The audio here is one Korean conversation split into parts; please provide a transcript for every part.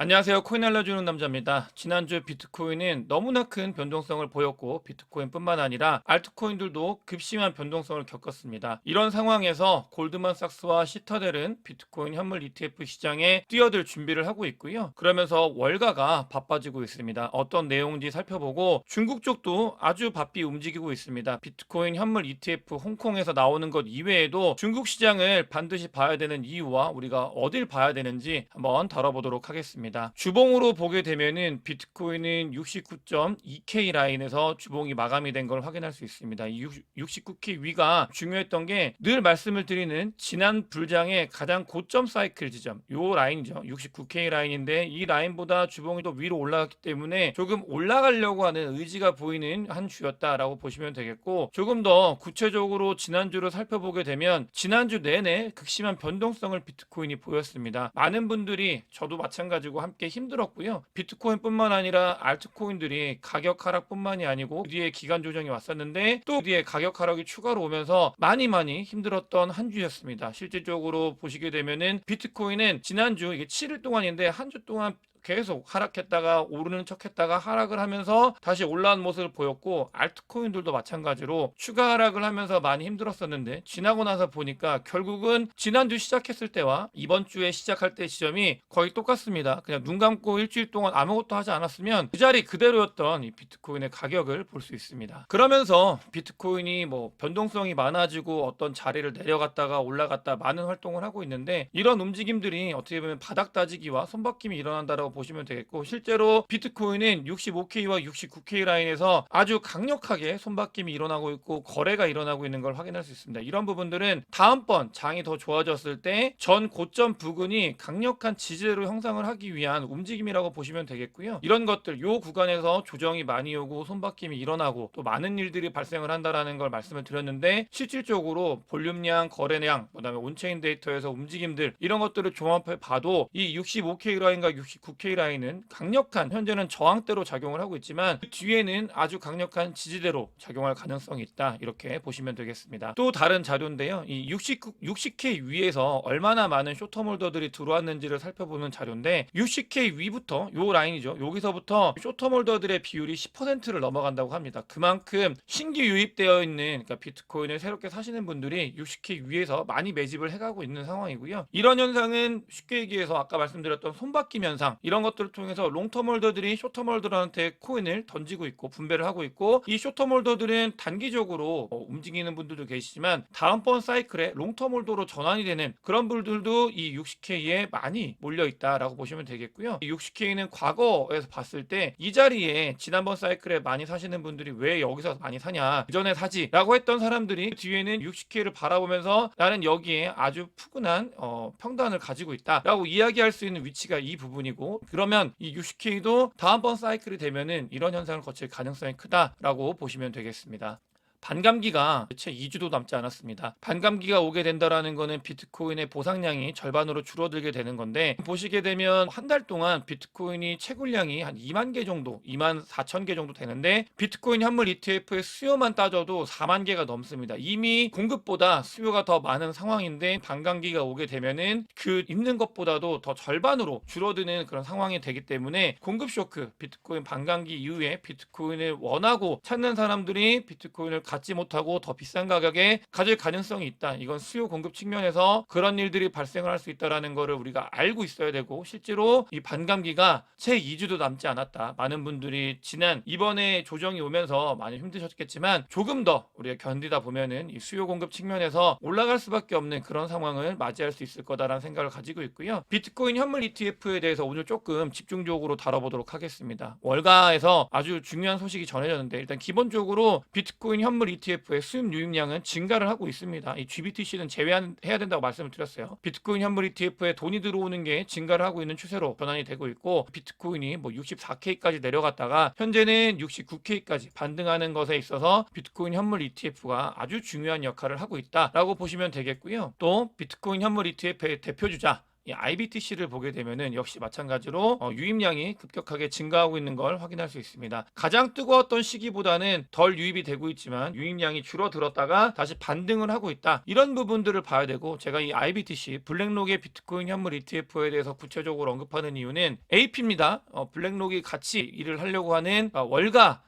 안녕하세요. 코인 알려주는 남자입니다. 지난주 비트코인은 너무나 큰 변동성을 보였고 비트코인뿐만 아니라 알트코인들도 급심한 변동성을 겪었습니다. 이런 상황에서 골드만삭스와 시타델은 비트코인 현물 ETF 시장에 뛰어들 준비를 하고 있고요. 그러면서 월가가 바빠지고 있습니다. 어떤 내용인지 살펴보고 중국 쪽도 아주 바삐 움직이고 있습니다. 비트코인 현물 ETF 홍콩에서 나오는 것 이외에도 중국 시장을 반드시 봐야 되는 이유와 우리가 어딜 봐야 되는지 한번 다뤄보도록 하겠습니다. 주봉으로 보게 되면은 비트코인은 69.2K 라인에서 주봉이 마감이 된 걸 확인할 수 있습니다. 이 69K 위가 중요했던 게 늘 말씀을 드리는 지난 불장의 가장 고점 사이클 지점 요 라인이죠. 69K 라인인데 이 라인보다 주봉이 더 위로 올라갔기 때문에 조금 올라가려고 하는 의지가 보이는 한 주였다라고 보시면 되겠고, 조금 더 구체적으로 지난주를 살펴보게 되면 지난주 내내 극심한 변동성을 비트코인이 보였습니다. 많은 분들이 저도 마찬가지고 함께 힘들었고요. 비트코인뿐만 아니라 알트코인들이 가격 하락뿐만이 아니고 그 뒤에 기간 조정이 왔었는데 또 그 뒤에 가격 하락이 추가로 오면서 많이 힘들었던 한 주였습니다. 실질적으로 보시게 되면은 비트코인은 지난주 이게 7일 동안인데 한 주 동안 계속 하락했다가 오르는 척했다가 하락을 하면서 다시 올라온 모습을 보였고, 알트코인들도 마찬가지로 추가 하락을 하면서 많이 힘들었었는데 지나고 나서 보니까 결국은 지난주 시작했을 때와 이번 주에 시작할 때 지점이 거의 똑같습니다. 그냥 눈 감고 일주일 동안 아무것도 하지 않았으면 그 자리 그대로였던 이 비트코인의 가격을 볼 수 있습니다. 그러면서 비트코인이 뭐 변동성이 많아지고 어떤 자리를 내려갔다가 올라갔다 많은 활동을 하고 있는데, 이런 움직임들이 어떻게 보면 바닥 다지기와 손바뀜이 일어난다라고 보시면 되겠고, 실제로 비트코인은 65K와 69K 라인에서 아주 강력하게 손바뀜이 일어나고 있고 거래가 일어나고 있는 걸 확인할 수 있습니다. 이런 부분들은 다음번 장이 더 좋아졌을 때 전 고점 부근이 강력한 지지대로 형성을 하기 위한 움직임이라고 보시면 되겠고요. 이런 것들 요 구간에서 조정이 많이 오고 손바뀜이 일어나고 또 많은 일들이 발생을 한다라는 걸 말씀을 드렸는데, 실질적으로 볼륨량, 거래량, 그다음에 온체인 데이터에서 움직임들 이런 것들을 종합해 봐도 이 65K 라인과 69K 라인은 강력한, 현재는 저항대로 작용을 하고 있지만 그 뒤에는 아주 강력한 지지대로 작용할 가능성이 있다, 이렇게 보시면 되겠습니다. 또 다른 자료인데요, 이 60K 위에서 얼마나 많은 쇼터몰더들이 들어왔는지를 살펴보는 자료인데, 60K 위부터 요 라인이죠, 여기서부터 쇼터몰더들의 비율이 10%를 넘어간다고 합니다. 그만큼 신규 유입되어 있는, 그러니까 비트코인을 새롭게 사시는 분들이 60K 위에서 많이 매집을 해가고 있는 상황이고요. 이런 현상은 쉽게 얘기해서 아까 말씀드렸던 손바뀜 현상, 이런 것들을 통해서 롱터몰더들이 쇼터몰더들한테 코인을 던지고 있고 분배를 하고 있고, 이 쇼터몰더들은 단기적으로 움직이는 분들도 계시지만 다음번 사이클에 롱터몰더로 전환이 되는 그런 분들도 이 60K에 많이 몰려 있다라고 보시면 되겠고요. 이 60K는 과거에서 봤을 때 이 자리에 지난번 사이클에 많이 사시는 분들이 왜 여기서 많이 사냐, 그 전에 사지 라고 했던 사람들이 그 뒤에는 60K를 바라보면서 나는 여기에 아주 푸근한 평단을 가지고 있다 라고 이야기할 수 있는 위치가 이 부분이고, 그러면 이 60K도 다음번 사이클이 되면은 이런 현상을 거칠 가능성이 크다라고 보시면 되겠습니다. 반감기가 채 2주도 남지 않았습니다. 반감기가 오게 된다라는 거는 비트코인의 보상량이 절반으로 줄어들게 되는 건데, 보시게 되면 한 달 동안 비트코인이 채굴량이 한 2만 개 정도, 2만 4천 개 정도 되는데 비트코인 현물 ETF의 수요만 따져도 4만 개가 넘습니다. 이미 공급보다 수요가 더 많은 상황인데 반감기가 오게 되면은 그 있는 것보다도 더 절반으로 줄어드는 그런 상황이 되기 때문에 공급 쇼크, 비트코인 반감기 이후에 비트코인을 원하고 찾는 사람들이 비트코인을 갖지 못하고 더 비싼 가격에 가질 가능성이 있다. 이건 수요 공급 측면에서 그런 일들이 발생을 할 수 있다라는 거를 우리가 알고 있어야 되고, 실제로 이 반감기가 채 2주도 남지 않았다. 많은 분들이 이번에 조정이 오면서 많이 힘드셨겠지만 조금 더 우리가 견디다 보면은 이 수요 공급 측면에서 올라갈 수밖에 없는 그런 상황을 맞이할 수 있을 거다라는 생각을 가지고 있고요. 비트코인 현물 ETF에 대해서 오늘 조금 집중적으로 다뤄보도록 하겠습니다. 월가에서 아주 중요한 소식이 전해졌는데, 일단 기본적으로 비트코인 현물 ETF의 수입 유입량은 증가를 하고 있습니다. 이 GBTC는 제외해야 된다고 말씀을 드렸어요. 비트코인 현물 ETF에 돈이 들어오는 게 증가를 하고 있는 추세로 변환이 되고 있고, 비트코인이 뭐 64K까지 내려갔다가 현재는 69K까지 반등하는 것에 있어서 비트코인 현물 ETF가 아주 중요한 역할을 하고 있다라고 보시면 되겠고요. 또 비트코인 현물 ETF의 대표주자 이 IBTC를 보게 되면은 역시 마찬가지로 유입량이 급격하게 증가하고 있는 걸 확인할 수 있습니다. 가장 뜨거웠던 시기보다는 덜 유입이 되고 있지만 유입량이 줄어들었다가 다시 반등을 하고 있다. 이런 부분들을 봐야 되고, 제가 이 IBTC 블랙록의 비트코인 현물 ETF에 대해서 구체적으로 언급하는 이유는 AP입니다. 블랙록이 같이 일을 하려고 하는 월가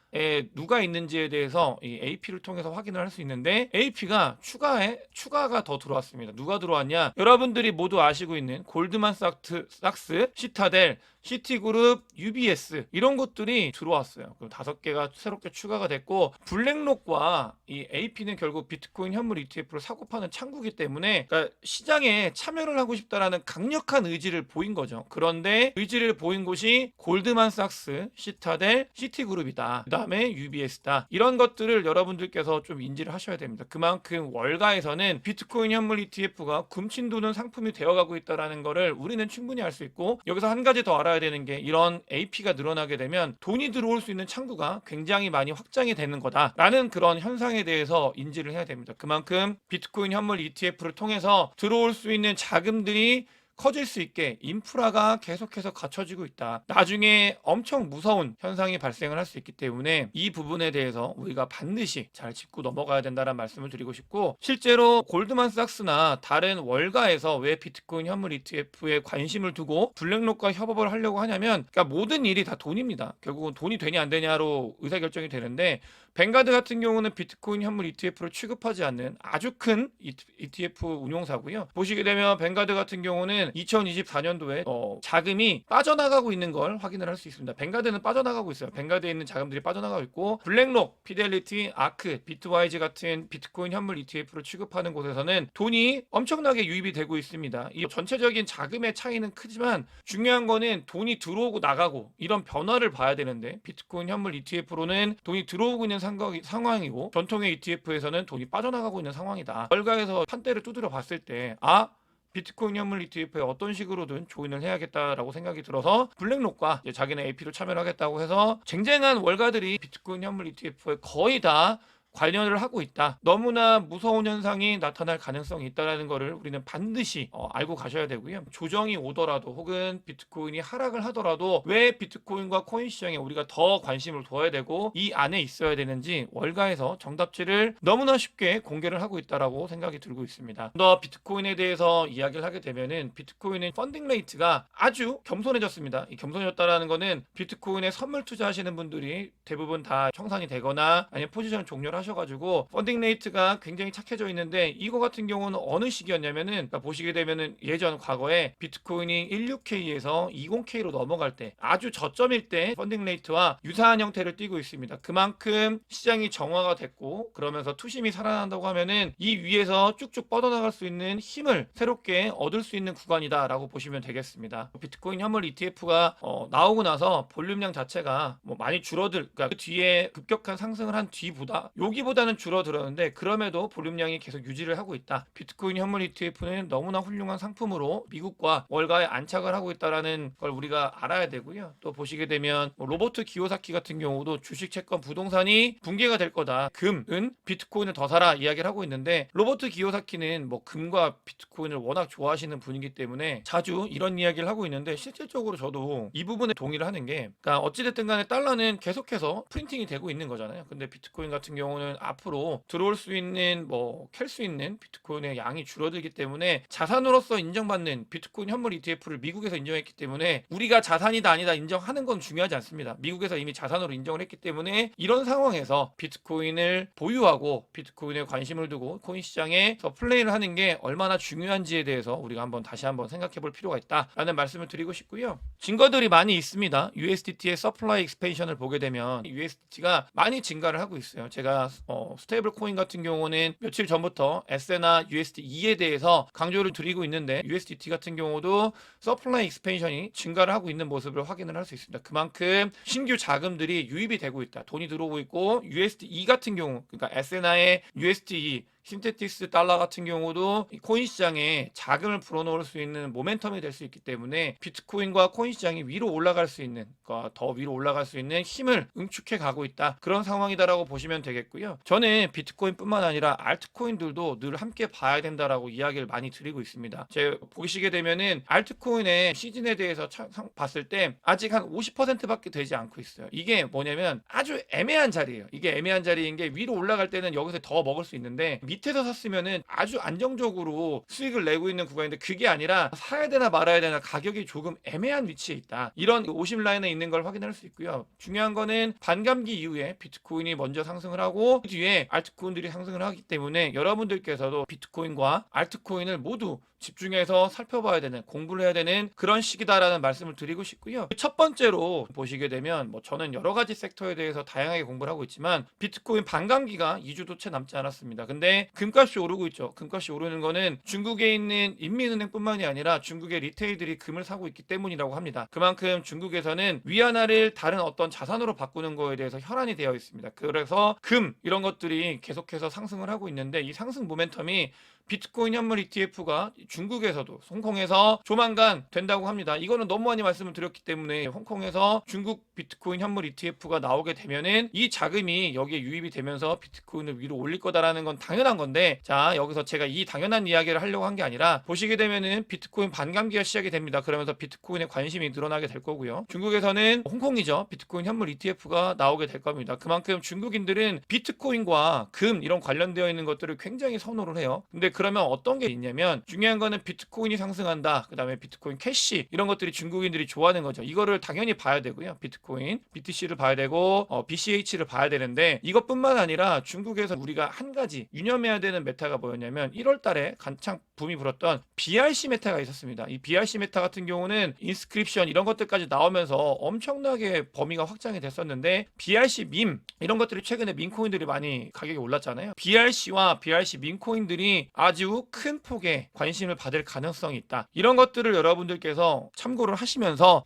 누가 있는지에 대해서 이 AP를 통해서 확인을 할 수 있는데, AP가 추가가 더 들어왔습니다. 누가 들어왔냐? 여러분들이 모두 아시고 있는 골드만삭스, 시타델, 시티그룹, UBS 이런 것들이 들어왔어요. 그럼 5개가 새롭게 추가가 됐고, 블랙록과 이 AP는 결국 비트코인 현물 ETF를 사고 파는 창구이기 때문에, 그러니까 시장에 참여를 하고 싶다라는 강력한 의지를 보인 거죠. 그런데 의지를 보인 곳이 골드만삭스, 시타델, 시티그룹이다. 그다음에 UBS다. 이런 것들을 여러분들께서 좀 인지를 하셔야 됩니다. 그만큼 월가에서는 비트코인 현물 ETF가 굼친 도는 상품이 되어가고 있다는 거를 우리는 충분히 알 수 있고, 여기서 한 가지 더 알아야 되는 게, 이런 AP가 늘어나게 되면 돈이 들어올 수 있는 창구가 굉장히 많이 확장이 되는 거다라는 그런 현상에 대해서 인지를 해야 됩니다. 그만큼 비트코인 현물 ETF를 통해서 들어올 수 있는 자금들이 커질 수 있게 인프라가 계속해서 갖춰지고 있다. 나중에 엄청 무서운 현상이 발생을 할 수 있기 때문에 이 부분에 대해서 우리가 반드시 잘 짚고 넘어가야 된다는 말씀을 드리고 싶고, 실제로 골드만삭스나 다른 월가에서 왜 비트코인 현물 ETF에 관심을 두고 블랙록과 협업을 하려고 하냐면, 그러니까 모든 일이 다 돈입니다. 결국은 돈이 되냐 안 되냐로 의사결정이 되는데, 뱅가드 같은 경우는 비트코인 현물 ETF를 취급하지 않는 아주 큰 ETF 운용사고요. 보시게 되면 뱅가드 같은 경우는 2024년도에 자금이 빠져나가고 있는 걸 확인을 할 수 있습니다. 뱅가드는 빠져나가고 있어요. 뱅가드에 있는 자금들이 빠져나가고 있고, 블랙록, 피델리티, 아크, 비트와이즈 같은 비트코인 현물 ETF를 취급하는 곳에서는 돈이 엄청나게 유입이 되고 있습니다. 이 전체적인 자금의 차이는 크지만 중요한 거는 돈이 들어오고 나가고 이런 변화를 봐야 되는데, 비트코인 현물 ETF로는 돈이 들어오고 있는 상황이고, 전통의 ETF에서는 돈이 빠져나가고 있는 상황이다. 월가에서 판대를 두드려 봤을 때, 비트코인 현물 ETF에 어떤 식으로든 조인을 해야겠다라고 생각이 들어서 블랙록과 자기네 AP로 참여를 하겠다고 해서 쟁쟁한 월가들이 비트코인 현물 ETF에 거의 다 관련을 하고 있다. 너무나 무서운 현상이 나타날 가능성이 있다는 것을 우리는 반드시 알고 가셔야 되고요. 조정이 오더라도 혹은 비트코인이 하락을 하더라도 왜 비트코인과 코인 시장에 우리가 더 관심을 둬야 되고 이 안에 있어야 되는지 월가에서 정답지를 너무나 쉽게 공개를 하고 있다라고 생각이 들고 있습니다. 더 비트코인에 대해서 이야기를 하게 되면은, 비트코인은 펀딩 레이트가 아주 겸손해졌습니다. 이 겸손해졌다라는 거는 비트코인에 선물 투자하시는 분들이 대부분 다 청산이 되거나 아니면 포지션 종료를 하셔가지고 펀딩 레이트가 굉장히 착해져 있는데, 이거 같은 경우는 어느 시기였냐면은, 그러니까 보시게 되면은 예전 과거에 비트코인이 16K에서 20K로 넘어갈 때, 아주 저점일 때 펀딩 레이트와 유사한 형태를 띠고 있습니다. 그만큼 시장이 정화가 됐고, 그러면서 투심이 살아난다고 하면은 이 위에서 쭉쭉 뻗어나갈 수 있는 힘을 새롭게 얻을 수 있는 구간이다라고 보시면 되겠습니다. 비트코인 현물 ETF가 나오고 나서 볼륨량 자체가 많이 그러니까 그 뒤에 급격한 상승을 한 뒤보다 여기보다는 줄어들었는데, 그럼에도 볼륨량이 계속 유지를 하고 있다. 비트코인 현물 ETF는 너무나 훌륭한 상품으로 미국과 월가에 안착을 하고 있다는 걸 우리가 알아야 되고요. 또 보시게 되면 로버트 기요사키 같은 경우도 주식, 채권, 부동산이 붕괴가 될 거다. 금은 비트코인을 더 사라 이야기를 하고 있는데, 로버트 기요사키는 금과 비트코인을 워낙 좋아하시는 분이기 때문에 자주 이런 이야기를 하고 있는데, 실질적으로 저도 이 부분에 동의를 하는 게, 그러니까 어찌됐든 간에 달러는 계속해서 프린팅이 되고 있는 거잖아요. 근데 비트코인 같은 경우는 앞으로 들어올 수 있는 캘 수 있는 비트코인의 양이 줄어들기 때문에 자산으로서 인정받는 비트코인 현물 ETF를 미국에서 인정했기 때문에, 우리가 자산이다 아니다 인정하는 건 중요하지 않습니다. 미국에서 이미 자산으로 인정을 했기 때문에, 이런 상황에서 비트코인을 보유하고 비트코인에 관심을 두고 코인 시장에서 플레이를 하는 게 얼마나 중요한지에 대해서 우리가 다시 한번 생각해 볼 필요가 있다라는 말씀을 드리고 싶고요. 증거들이 많이 있습니다. USDT의 서플라이 익스펜션을 보게 되면 USDT가 많이 증가를 하고 있어요. 제가 스테이블 코인 같은 경우는 며칠 전부터 SNR USD2에 대해서 강조를 드리고 있는데, USDT 같은 경우도 서플라이 익스펜션이 증가를 하고 있는 모습을 확인을 할 수 있습니다. 그만큼 신규 자금들이 유입이 되고 있다. 돈이 들어오고 있고, USD2 같은 경우, 그러니까 SNR의 USD2 신테틱스 달러 같은 경우도 이 코인 시장에 자금을 불어넣을 수 있는 모멘텀이 될 수 있기 때문에 비트코인과 코인 시장이 위로 올라갈 수 있는, 그러니까 더 위로 올라갈 수 있는 힘을 응축해 가고 있다. 그런 상황이다라고 보시면 되겠고요. 저는 비트코인뿐만 아니라 알트코인들도 늘 함께 봐야 된다라고 이야기를 많이 드리고 있습니다. 제가 보시게 되면은 알트코인의 시즌에 대해서 봤을 때 아직 한 50%밖에 되지 않고 있어요. 이게 뭐냐면 아주 애매한 자리예요. 이게 애매한 자리인 게 위로 올라갈 때는 여기서 더 먹을 수 있는데 밑에서 샀으면은 아주 안정적으로 수익을 내고 있는 구간인데 그게 아니라 사야 되나 말아야 되나 가격이 조금 애매한 위치에 있다. 이런 50 라인에 있는 걸 확인할 수 있고요. 중요한 거는 반감기 이후에 비트코인이 먼저 상승을 하고 그 뒤에 알트코인들이 상승을 하기 때문에 여러분들께서도 비트코인과 알트코인을 모두 집중해서 살펴봐야 되는, 공부를 해야 되는 그런 시기다라는 말씀을 드리고 싶고요. 첫 번째로 보시게 되면 저는 여러 가지 섹터에 대해서 다양하게 공부를 하고 있지만 비트코인 반감기가 2주도 채 남지 않았습니다. 근데 금값이 오르고 있죠. 금값이 오르는 거는 중국에 있는 인민은행뿐만이 아니라 중국의 리테일들이 금을 사고 있기 때문이라고 합니다. 그만큼 중국에서는 위안화를 다른 어떤 자산으로 바꾸는 거에 대해서 혈안이 되어 있습니다. 그래서 금 이런 것들이 계속해서 상승을 하고 있는데 이 상승 모멘텀이 비트코인 현물 ETF가 중국에서도 홍콩에서 조만간 된다고 합니다. 이거는 너무 많이 말씀을 드렸기 때문에 홍콩에서 중국 비트코인 현물 ETF가 나오게 되면은 이 자금이 여기에 유입이 되면서 비트코인을 위로 올릴 거다라는 건 당연한 건데, 자 여기서 제가 이 당연한 이야기를 하려고 한 게 아니라 보시게 되면은 비트코인 반감기가 시작이 됩니다. 그러면서 비트코인에 관심이 늘어나게 될 거고요. 중국에서는 홍콩이죠. 비트코인 현물 ETF가 나오게 될 겁니다. 그만큼 중국인들은 비트코인과 금 이런 관련되어 있는 것들을 굉장히 선호를 해요. 근데 그러면 어떤 게 있냐면 중요한 거는 비트코인이 상승한다. 그 다음에 비트코인 캐시 이런 것들이 중국인들이 좋아하는 거죠. 이거를 당연히 봐야 되고요. 비트코인, BTC를 봐야 되고 BCH를 봐야 되는데 이것뿐만 아니라 중국에서 우리가 한 가지 유념해야 되는 메타가 뭐였냐면 1월 달에 간창 붐이 불었던 BRC 메타가 있었습니다. 이 BRC 메타 같은 경우는 인스크립션 이런 것들까지 나오면서 엄청나게 범위가 확장이 됐었는데 BRC 밈 이런 것들이 최근에 민코인들이 많이 가격이 올랐잖아요. BRC와 BRC 민코인들이 아주 큰 폭의 관심을 받을 가능성이 있다. 이런 것들을 여러분들께서 참고를 하시면서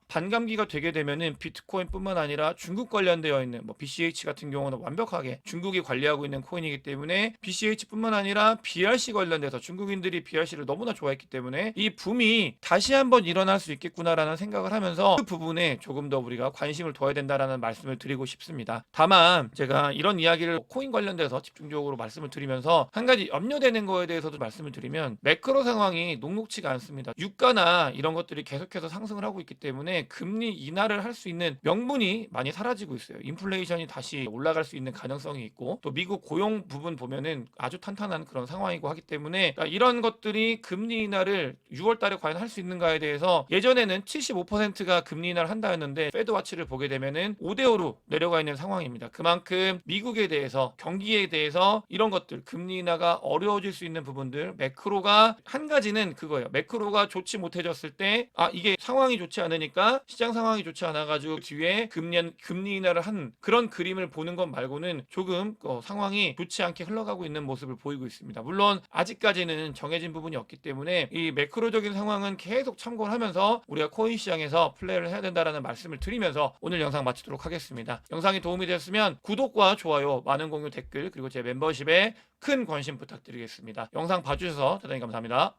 반감기가 되게 되면은 비트코인뿐만 아니라 중국 관련되어 있는 BCH 같은 경우는 완벽하게 중국이 관리하고 있는 코인이기 때문에 BCH뿐만 아니라 BRC 관련돼서 중국인들이 BRC를 너무나 좋아했기 때문에 이 붐이 다시 한번 일어날 수 있겠구나라는 생각을 하면서 그 부분에 조금 더 우리가 관심을 둬야 된다라는 말씀을 드리고 싶습니다. 다만 제가 이런 이야기를 코인 관련돼서 집중적으로 말씀을 드리면서 한 가지 염려되는 거에 대해서도 말씀을 드리면 매크로 상황이 녹록치가 않습니다. 유가나 이런 것들이 계속해서 상승을 하고 있기 때문에 금리 인하를 할 수 있는 명분이 많이 사라지고 있어요. 인플레이션이 다시 올라갈 수 있는 가능성이 있고 또 미국 고용 부분 보면은 아주 탄탄한 그런 상황이고 하기 때문에 이런 것들이 금리 인하를 6월 달에 과연 할 수 있는가에 대해서 예전에는 75%가 금리 인하를 한다 했는데 페드 와치를 보게 되면은 5대5로 내려가 있는 상황입니다. 그만큼 미국에 대해서 경기에 대해서 이런 것들 금리 인하가 어려워질 수 있는 부분들 매크로가 한 가지는 그거예요. 매크로가 좋지 못해졌을 때 이게 상황이 좋지 않으니까 시장 상황이 좋지 않아가지고 뒤에 금리 인하를 한 그런 그림을 보는 것 말고는 조금 상황이 좋지 않게 흘러가고 있는 모습을 보이고 있습니다. 물론 아직까지는 정해진 부분이 없기 때문에 이 매크로적인 상황은 계속 참고를 하면서 우리가 코인 시장에서 플레이를 해야 된다라는 말씀을 드리면서 오늘 영상 마치도록 하겠습니다. 영상이 도움이 되었으면 구독과 좋아요, 많은 공유, 댓글 그리고 제 멤버십에 큰 관심 부탁드리겠습니다. 영상 봐주셔서 대단히 감사합니다.